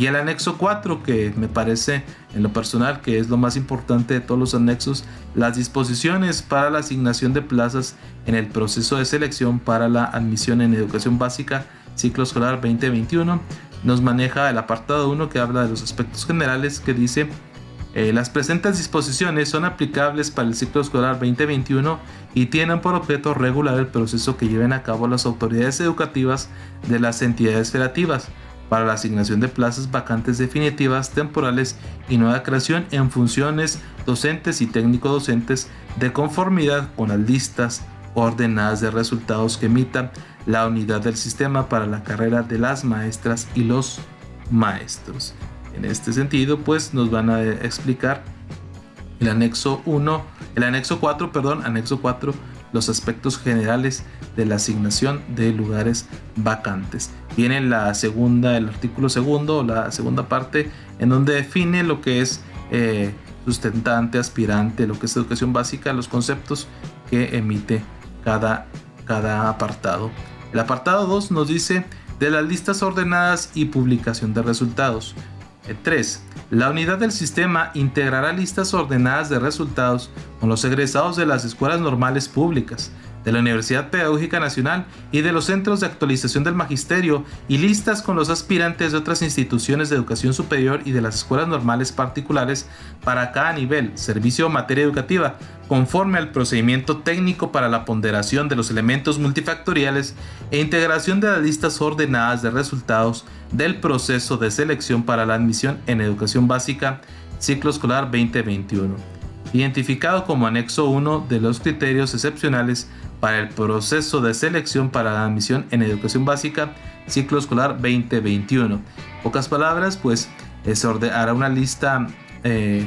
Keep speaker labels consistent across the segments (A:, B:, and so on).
A: Y el anexo 4, que me parece en lo personal que es lo más importante de todos los anexos, las disposiciones para la asignación de plazas en el proceso de selección para la admisión en educación básica ciclo escolar 2021. Nos maneja el apartado 1 que habla de los aspectos generales, que dice: las presentes disposiciones son aplicables para el ciclo escolar 2021 y tienen por objeto regular el proceso que lleven a cabo las autoridades educativas de las entidades federativas para la asignación de plazas vacantes definitivas, temporales y nueva creación en funciones docentes y técnico-docentes de conformidad con las listas ordenadas de resultados que emita la unidad del sistema para la carrera de las maestras y los maestros. En este sentido, pues nos van a explicar anexo 4, los aspectos generales de la asignación de lugares vacantes. Viene el artículo segundo, la segunda parte, en donde define lo que es sustentante, aspirante, lo que es educación básica, los conceptos que emite cada apartado. El apartado 2 nos dice de las listas ordenadas y publicación de resultados. 3. La unidad del sistema integrará listas ordenadas de resultados con los egresados de las escuelas normales públicas, de la Universidad Pedagógica Nacional y de los centros de actualización del magisterio, y listas con los aspirantes de otras instituciones de educación superior y de las escuelas normales particulares para cada nivel, servicio o materia educativa, conforme al procedimiento técnico para la ponderación de los elementos multifactoriales e integración de las listas ordenadas de resultados del proceso de selección para la admisión en educación básica ciclo escolar 2021, identificado como anexo 1 de los criterios excepcionales para el proceso de selección para la admisión en educación básica ciclo escolar 2021. En pocas palabras, pues se hará una lista de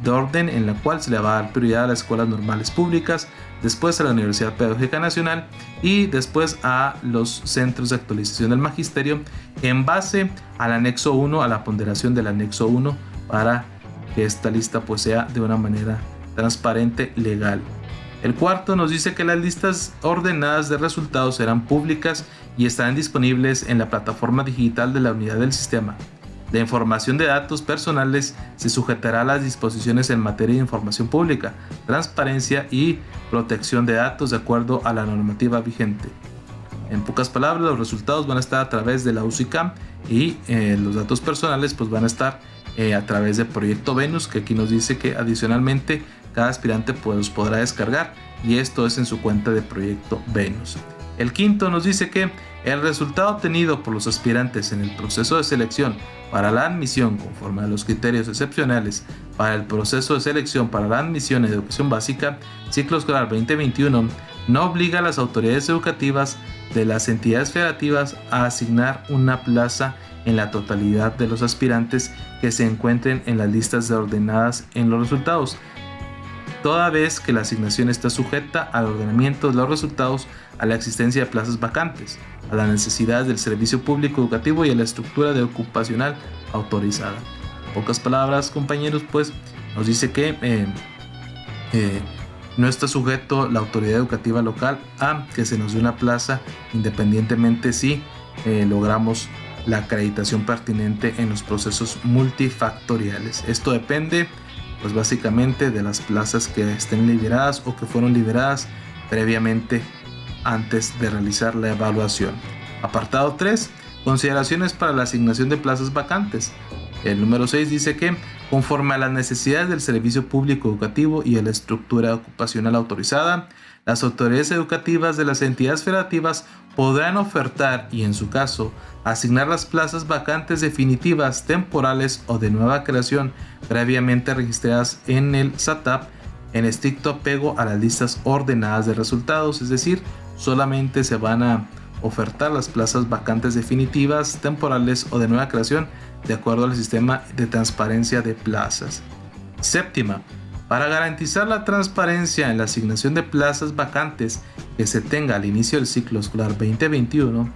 A: orden en la cual se le va a dar prioridad a las escuelas normales públicas, después a la Universidad Pedagógica Nacional y después a los centros de actualización del magisterio, en base al anexo 1, a la ponderación del anexo 1, para que esta lista pues sea de una manera transparente, legal. El cuarto nos dice que las listas ordenadas de resultados serán públicas y estarán disponibles en la plataforma digital de la unidad del sistema. La información de datos personales se sujetará a las disposiciones en materia de información pública, transparencia y protección de datos de acuerdo a la normativa vigente. En pocas palabras, los resultados van a estar a través de la UCICAM y los datos personales pues van a estar a través del proyecto Venus, que aquí nos dice que adicionalmente cada aspirante pues los podrá descargar, y esto es en su cuenta de proyecto Venus. El quinto nos dice que el resultado obtenido por los aspirantes en el proceso de selección para la admisión conforme a los criterios excepcionales para el proceso de selección para la admisión en educación básica ciclo escolar 2021 no obliga a las autoridades educativas de las entidades federativas a asignar una plaza en la totalidad de los aspirantes que se encuentren en las listas ordenadas en los resultados, toda vez que la asignación está sujeta al ordenamiento de los resultados, a la existencia de plazas vacantes, a las necesidades del servicio público educativo y a la estructura de ocupacional autorizada. En pocas palabras, compañeros, pues nos dice que no está sujeto la autoridad educativa local a que se nos dé una plaza, independientemente si logramos la acreditación pertinente en los procesos multifactoriales. Esto depende pues básicamente de las plazas que estén liberadas o que fueron liberadas previamente antes de realizar la evaluación. Apartado 3. Consideraciones para la asignación de plazas vacantes. El número 6 dice que conforme a las necesidades del servicio público educativo y a la estructura ocupacional autorizada, las autoridades educativas de las entidades federativas podrán ofertar y, en su caso, asignar las plazas vacantes definitivas, temporales o de nueva creación previamente registradas en el SATAP en estricto apego a las listas ordenadas de resultados, es decir, solamente se van a ofertar las plazas vacantes definitivas, temporales o de nueva creación de acuerdo al sistema de transparencia de plazas. Séptima, para garantizar la transparencia en la asignación de plazas vacantes que se tenga al inicio del ciclo escolar 2021,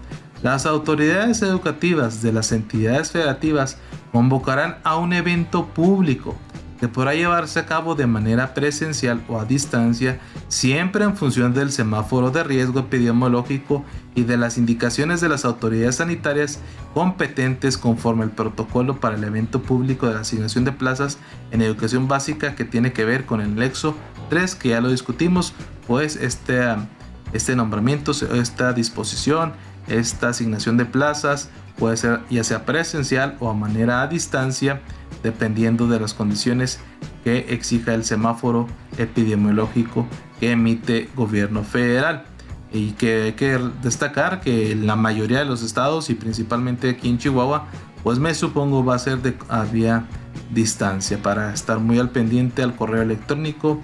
A: las autoridades educativas de las entidades federativas convocarán a un evento público que podrá llevarse a cabo de manera presencial o a distancia, siempre en función del semáforo de riesgo epidemiológico y de las indicaciones de las autoridades sanitarias competentes conforme al protocolo para el evento público de la asignación de plazas en educación básica, que tiene que ver con el anexo 3, que ya lo discutimos. Pues este nombramiento, esta disposición, esta asignación de plazas puede ser ya sea presencial o a manera a distancia, dependiendo de las condiciones que exija el semáforo epidemiológico que emite gobierno federal. Y que hay que destacar que la mayoría de los estados, y principalmente aquí en Chihuahua, pues me supongo va a ser a vía distancia, para estar muy al pendiente al correo electrónico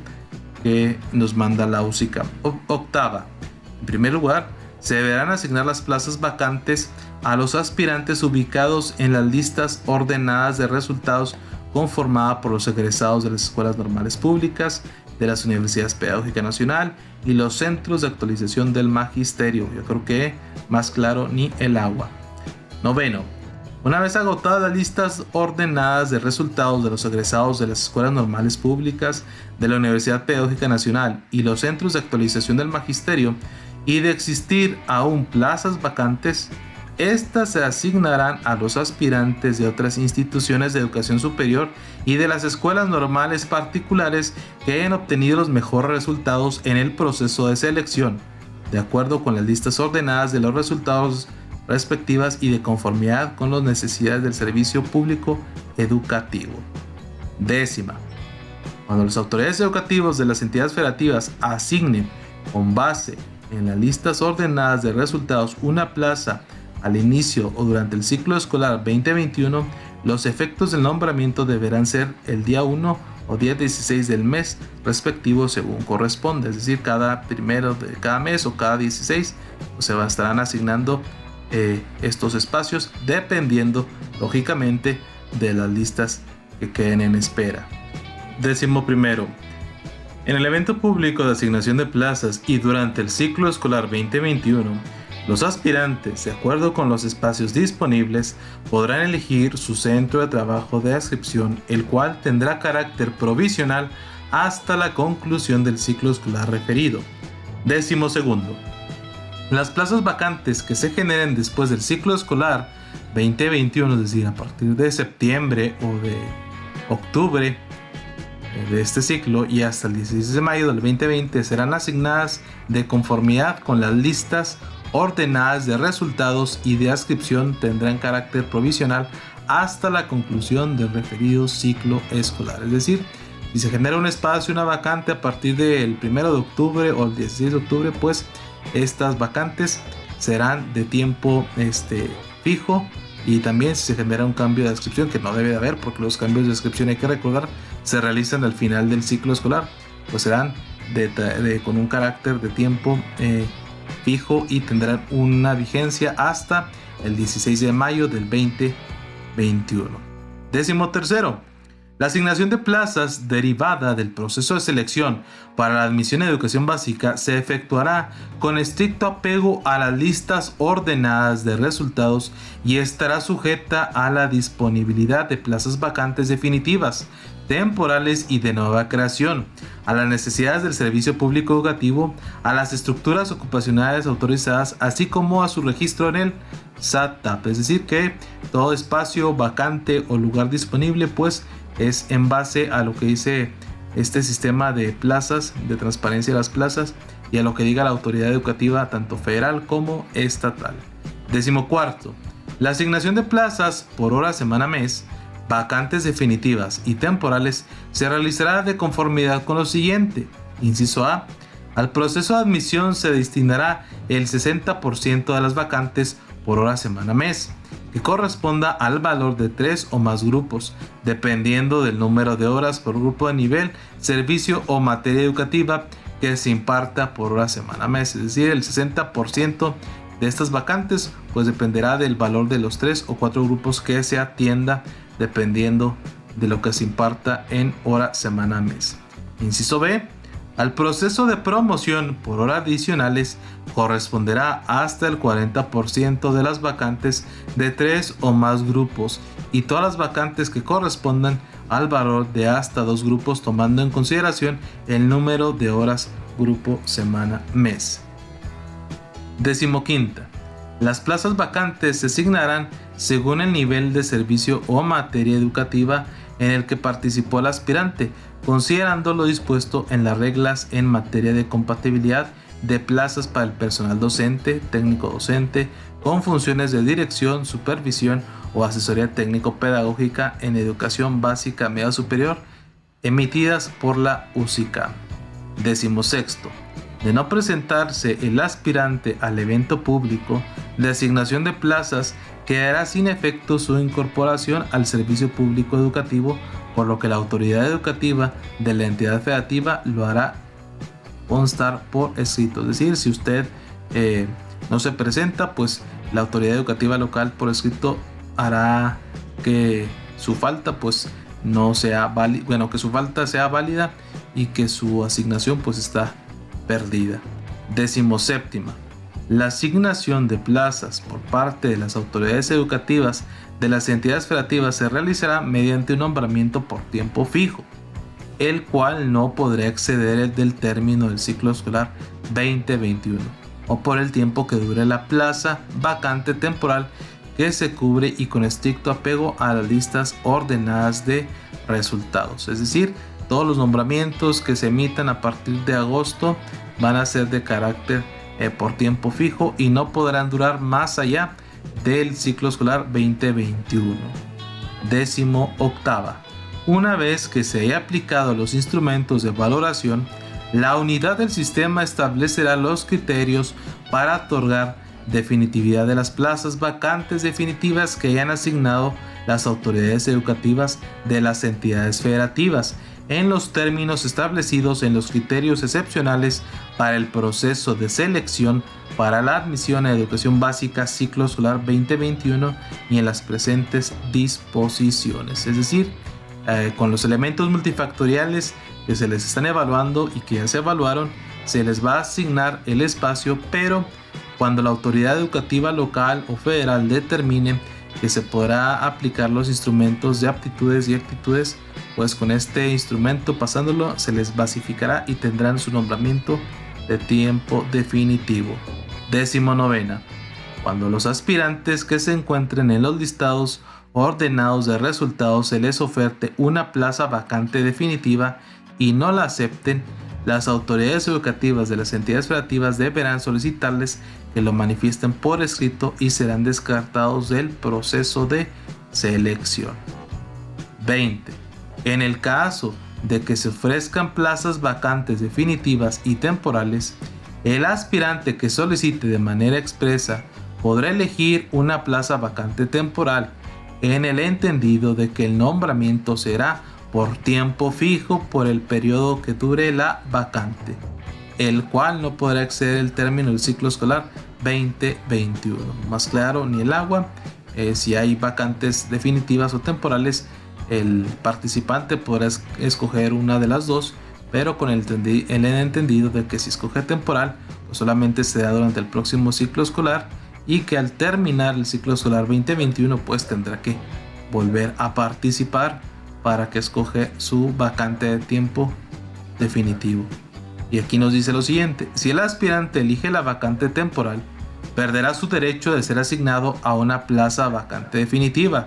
A: que nos manda la UCICAM. Octava, en primer lugar, se deberán asignar las plazas vacantes a los aspirantes ubicados en las listas ordenadas de resultados conformada por los egresados de las escuelas normales públicas, de las universidades pedagógicas nacional y los centros de actualización del magisterio. Yo creo que más claro ni el agua. Noveno, una vez agotadas las listas ordenadas de resultados de los egresados de las escuelas normales públicas, de la Universidad Pedagógica Nacional y los centros de actualización del magisterio, y de existir aún plazas vacantes, estas se asignarán a los aspirantes de otras instituciones de educación superior y de las escuelas normales particulares que hayan obtenido los mejores resultados en el proceso de selección, de acuerdo con las listas ordenadas de los resultados respectivas y de conformidad con las necesidades del servicio público educativo. Décima, cuando las autoridades educativas de las entidades federativas asignen con base en las listas ordenadas de resultados una plaza al inicio o durante el ciclo escolar 2021, los efectos del nombramiento deberán ser el día 1 o día 16 del mes respectivo según corresponde, es decir, cada primero de cada mes o cada 16 pues se estarán asignando estos espacios dependiendo lógicamente de las listas que queden en espera. Décimo primero, en el evento público de asignación de plazas y durante el ciclo escolar 2021, los aspirantes, de acuerdo con los espacios disponibles, podrán elegir su centro de trabajo de adscripción, el cual tendrá carácter provisional hasta la conclusión del ciclo escolar referido. Décimo segundo, las plazas vacantes que se generen después del ciclo escolar 2021, es decir, a partir de septiembre o de octubre de este ciclo y hasta el 16 de mayo del 2020, serán asignadas de conformidad con las listas ordenadas de resultados y de adscripción, tendrán carácter provisional hasta la conclusión del referido ciclo escolar. Es decir, si se genera un espacio, una vacante a partir del 1 de octubre o el 16 de octubre, pues estas vacantes serán de tiempo fijo. Y también si se genera un cambio de adscripción, que no debe de haber, porque los cambios de adscripción, hay que recordar, se realizan al final del ciclo escolar, pues serán con un carácter de tiempo fijo y tendrán una vigencia hasta el 16 de mayo del 2021. Décimo tercero, la asignación de plazas derivada del proceso de selección para la admisión a educación básica se efectuará con estricto apego a las listas ordenadas de resultados y estará sujeta a la disponibilidad de plazas vacantes definitivas, temporales y de nueva creación, a las necesidades del servicio público educativo, a las estructuras ocupacionales autorizadas, así como a su registro en el SATAP. Es decir, que todo espacio vacante o lugar disponible pues es en base a lo que dice este sistema de plazas, de transparencia de las plazas, y a lo que diga la autoridad educativa tanto federal como estatal. Décimo cuarto, la asignación de plazas por hora, semana, mes, vacantes definitivas y temporales se realizará de conformidad con lo siguiente. Inciso A, al proceso de admisión se destinará el 60% de las vacantes por hora, semana, mes, que corresponda al valor de 3 o más grupos, dependiendo del número de horas por grupo de nivel, servicio o materia educativa que se imparta por hora, semana, mes. Es decir, el 60% de estas vacantes pues dependerá del valor de los 3 o 4 grupos que se atienda, dependiendo de lo que se imparta en hora, semana, mes. Inciso B, Al proceso de promoción por horas adicionales corresponderá hasta el 40% de las vacantes de 3 o más grupos y todas las vacantes que correspondan al valor de hasta 2 grupos, tomando en consideración el número de horas grupo, semana, mes. 15. Las plazas vacantes se asignarán según el nivel de servicio o materia educativa en el que participó el aspirante, considerando lo dispuesto en las reglas en materia de compatibilidad de plazas para el personal docente, técnico docente, con funciones de dirección, supervisión o asesoría técnico-pedagógica en educación básica media superior, emitidas por la UCICAM. 16. De no presentarse el aspirante al evento público de asignación de plazas, quedará sin efecto su incorporación al servicio público educativo, por lo que la autoridad educativa de la entidad federativa lo hará constar por escrito. Es decir, si usted no se presenta, pues la autoridad educativa local por escrito hará que su falta pues no sea válida, bueno, que su falta sea válida y que su asignación pues está perdida. 17. La asignación de plazas por parte de las autoridades educativas de las entidades federativas se realizará mediante un nombramiento por tiempo fijo, el cual no podrá exceder el del término del ciclo escolar 2021 o por el tiempo que dure la plaza vacante temporal que se cubre y con estricto apego a las listas ordenadas de resultados. Es decir, todos los nombramientos que se emitan a partir de agosto van a ser de carácter por tiempo fijo y no podrán durar más allá del ciclo escolar 2021. 18. Una vez que se haya aplicado los instrumentos de valoración, la unidad del sistema establecerá los criterios para otorgar definitividad de las plazas vacantes definitivas que hayan asignado las autoridades educativas de las entidades federativas, en los términos establecidos en los criterios excepcionales para el proceso de selección para la admisión a educación básica ciclo escolar 2021 y en las presentes disposiciones. Es decir, con los elementos multifactoriales que se les están evaluando y que ya se evaluaron, se les va a asignar el espacio, pero cuando la autoridad educativa local o federal determine que se podrá aplicar los instrumentos de aptitudes y actitudes, pues con este instrumento pasándolo se les basificará y tendrán su nombramiento de tiempo definitivo. 19. Cuando los aspirantes que se encuentren en los listados ordenados de resultados se les oferte una plaza vacante definitiva y no la acepten, las autoridades educativas de las entidades federativas deberán solicitarles que lo manifiesten por escrito y serán descartados del proceso de selección. 20. En el caso de que se ofrezcan plazas vacantes definitivas y temporales, el aspirante que solicite de manera expresa podrá elegir una plaza vacante temporal en el entendido de que el nombramiento será por tiempo fijo por el periodo que dure la vacante, el cual no podrá exceder el término del ciclo escolar 2021. Más claro, ni el agua. Si hay vacantes definitivas o temporales, el participante podrá escoger una de las dos, pero con el entendido de que si escoge temporal, pues solamente se da durante el próximo ciclo escolar y que al terminar el ciclo escolar 2021 pues tendrá que volver a participar para que escoge su vacante de tiempo definitivo. Y aquí nos dice lo siguiente: si el aspirante elige la vacante temporal, perderá su derecho de ser asignado a una plaza vacante definitiva.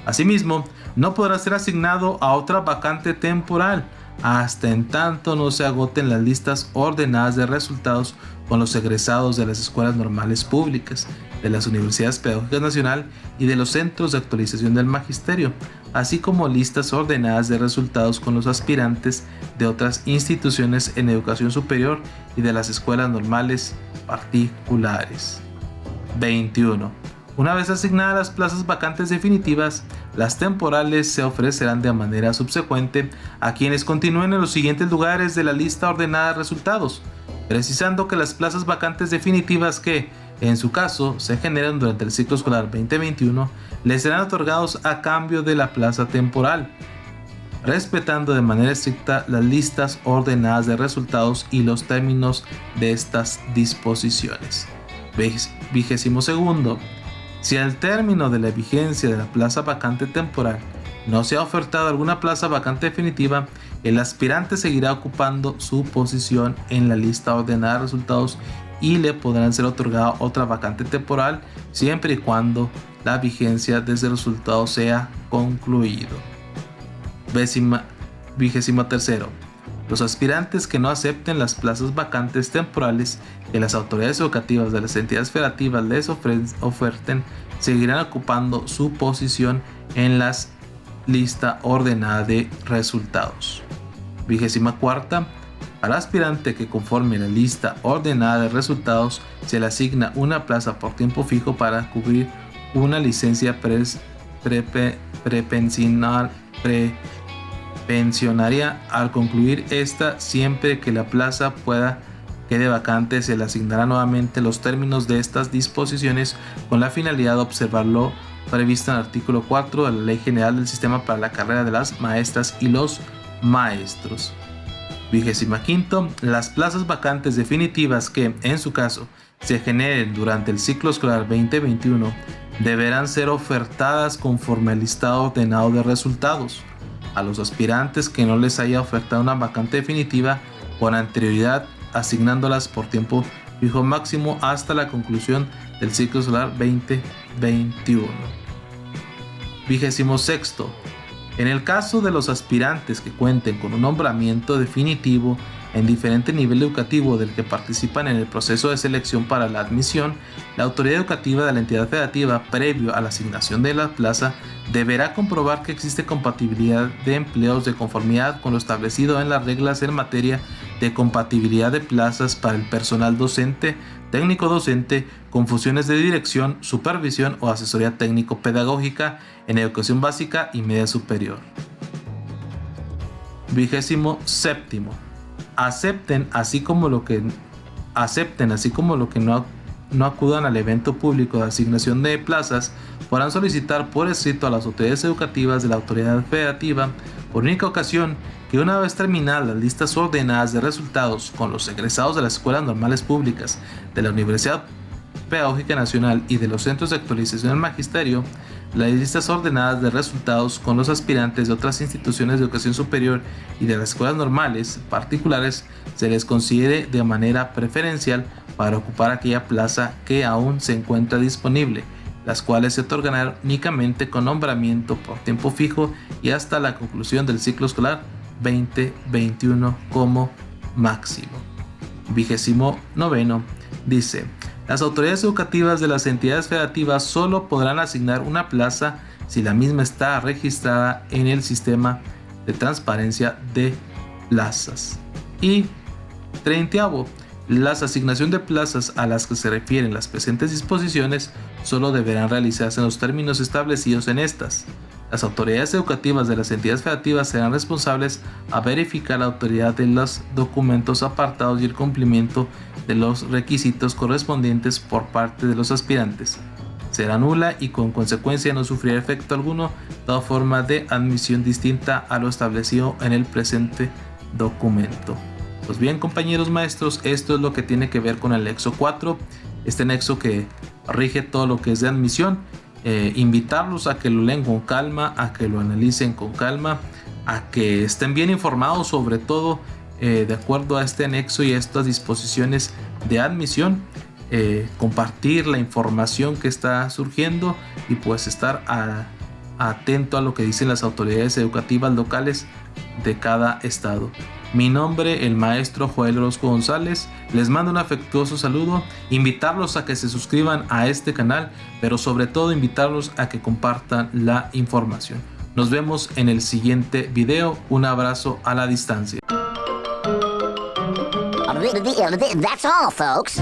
A: Asimismo, no podrá ser asignado a otra vacante temporal hasta en tanto no se agoten las listas ordenadas de resultados con los egresados de las escuelas normales públicas, de las universidades pedagógicas nacional y de los centros de actualización del magisterio, así como listas ordenadas de resultados con los aspirantes de otras instituciones en educación superior y de las escuelas normales particulares. 21. Una vez asignadas las plazas vacantes definitivas, las temporales se ofrecerán de manera subsecuente a quienes continúen en los siguientes lugares de la lista ordenada de resultados, precisando que las plazas vacantes definitivas que, en su caso, se generan durante el ciclo escolar 2021, les serán otorgados a cambio de la plaza temporal. respetando de manera estricta las listas ordenadas de resultados y los términos de estas disposiciones. 22. Si al término de la vigencia de la plaza vacante temporal no se ha ofertado alguna plaza vacante definitiva, el aspirante seguirá ocupando su posición en la lista ordenada de resultados y le podrán ser otorgada otra vacante temporal siempre y cuando la vigencia de ese resultado sea concluido. 23. Los aspirantes que no acepten las plazas vacantes temporales que las autoridades educativas de las entidades federativas les oferten seguirán ocupando su posición en la lista ordenada de resultados. 24. Al aspirante que conforme la lista ordenada de resultados se le asigna una plaza por tiempo fijo para cubrir una licencia prepensionaria, al concluir esta, siempre que la plaza quede vacante, se le asignará nuevamente los términos de estas disposiciones con la finalidad de observar lo previsto en el artículo 4 de la Ley General del Sistema para la Carrera de las Maestras y los Maestros. 25. Las plazas vacantes definitivas que, en su caso, se generen durante el ciclo escolar 2021 deberán ser ofertadas conforme al listado ordenado de resultados. A los aspirantes que no les haya ofertado una vacante definitiva con anterioridad, asignándolas por tiempo fijo máximo hasta la conclusión del ciclo escolar 2021. 26. En el caso de los aspirantes que cuenten con un nombramiento definitivo en diferente nivel educativo del que participan en el proceso de selección para la admisión, la autoridad educativa de la entidad federativa, previo a la asignación de la plaza, deberá comprobar que existe compatibilidad de empleos de conformidad con lo establecido en las reglas en materia de compatibilidad de plazas para el personal docente, técnico docente, con funciones de dirección, supervisión o asesoría técnico-pedagógica en educación básica y media superior. 27. Acepten así como lo que no acudan al evento público de asignación de plazas, podrán solicitar por escrito a las autoridades educativas de la autoridad federativa por única ocasión que, una vez terminadas las listas ordenadas de resultados con los egresados de las escuelas normales públicas, de la Universidad Pedagógica Nacional y de los centros de actualización del magisterio, las listas ordenadas de resultados con los aspirantes de otras instituciones de educación superior y de las escuelas normales particulares se les considere de manera preferencial para ocupar aquella plaza que aún se encuentra disponible, las cuales se otorgarán únicamente con nombramiento por tiempo fijo y hasta la conclusión del ciclo escolar 2021 como máximo. 29. Dice: las autoridades educativas de las entidades federativas solo podrán asignar una plaza si la misma está registrada en el sistema de transparencia de plazas. Y 30. Las asignaciones de plazas a las que se refieren las presentes disposiciones solo deberán realizarse en los términos establecidos en estas. Las autoridades educativas de las entidades federativas serán responsables a verificar la autoridad de los documentos apartados y el cumplimiento de los requisitos correspondientes por parte de los aspirantes. Será nula y con consecuencia no sufrirá efecto alguno toda forma de admisión distinta a lo establecido en el presente documento. Pues bien, compañeros maestros, esto es lo que tiene que ver con el anexo 4, este anexo que rige todo lo que es de admisión. Invitarlos a que lo lean con calma, a que lo analicen con calma, a que estén bien informados sobre todo de acuerdo a este anexo y a estas disposiciones de admisión, compartir la información que está surgiendo y pues estar atento a lo que dicen las autoridades educativas locales de cada estado. Mi nombre, el maestro Joel Orozco González, les mando un afectuoso saludo, invitarlos a que se suscriban a este canal, pero sobre todo invitarlos a que compartan la información. Nos vemos en el siguiente video, un abrazo a la distancia.
B: That's all, folks.